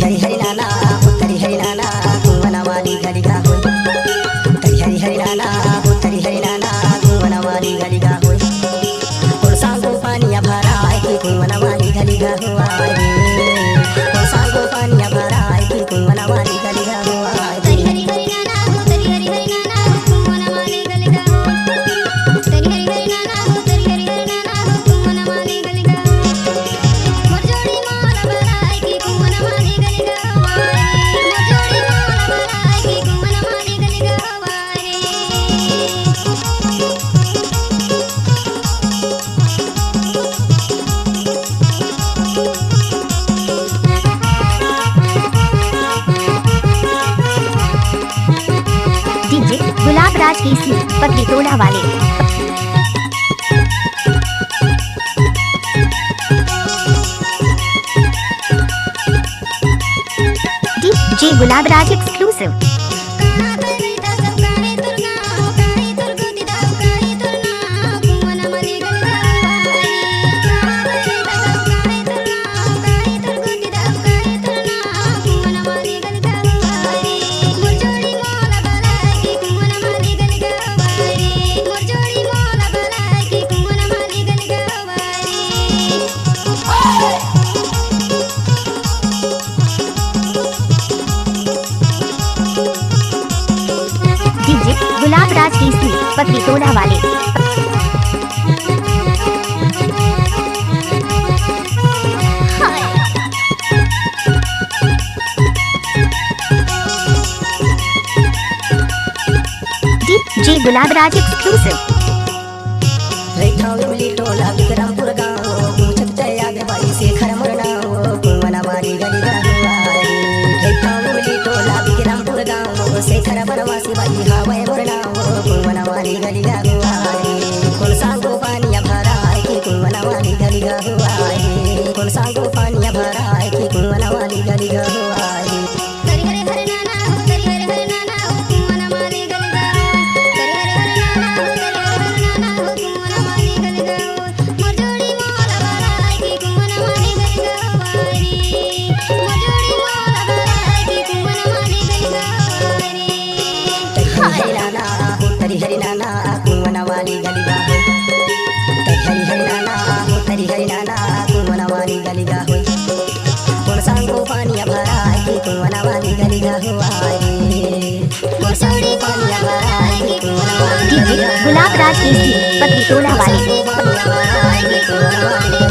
हरी हरी नाना उत्तरी हरी नाना कुंवना वाली गलिगा होई हरी हरी नाना उत्तरी हरी नाना कुंवना वाली गलिगा होई और सांगो पानिया भरा है कि कुंवना वाली गलिगा हुआ और सांगो पानिया भरा है कि कुंवना वाली गलिगा हुआ हरी हरी नाना उत्तरी हरी हरी नाना कुंवना वाली गलिगा हरी हरी नाना उत्तरी हरी हरी नाना कुंवना वाली गलिगा मोर जोड़ी माला भरा है कि कुंवना वाली गलिगा मोर जोड़ी माला भरा है कि कुंवना वाली गलिगा डीजे गुलाब राज केसी पतली टोला वाले। डीजे गुलाब राज एक्सक्लूसिव। डीजे गुलाब राज केसी पतली टोला वाले। डीजे गुलाब राज एक्सक्लूसिव। रेठावली टोला विक्रमपुर गाँव पूछत आगे बाई से खर मरना कुंवना वाली गलिगा हुआ रेठावली टोला विक्रमपुर गाँव से खर बनवासी बाई हवाए मरना कुंवना वाली गलिगा हुआ कौन सांगो पानिया भरा है कि कुंवना वाली गलिगा हुआ कौन सांगो पानिया भरा है कि कुंवना वाली गलिगा हुआ हरी हरी नाना उत्तरी हरी हरी नाना कुंवना वाली गलिगा हरी हरी नाना उत्तरी हरी नाना कुंवना वाली गलिगा मोर जोड़ी माला भरा है कि कुंवना वाली गलिगा मोर जोड़ी माला भरा है कि कुंवना वाली गलिगा हरी नाना उत्तरी हरी नाना कुंवना वाली गलिगा हरी हरी नाना उत्तरी हरी नाना कुंवना वाली गलिगा होई कौन सांगो पानिया भरा है कि कुंवना वाली गलिगा हुआ कौन सांगो पानिया भरा है कि कुंवना वाली डीजे गुलाब राज केसी पतली टोला वाले। गलिगा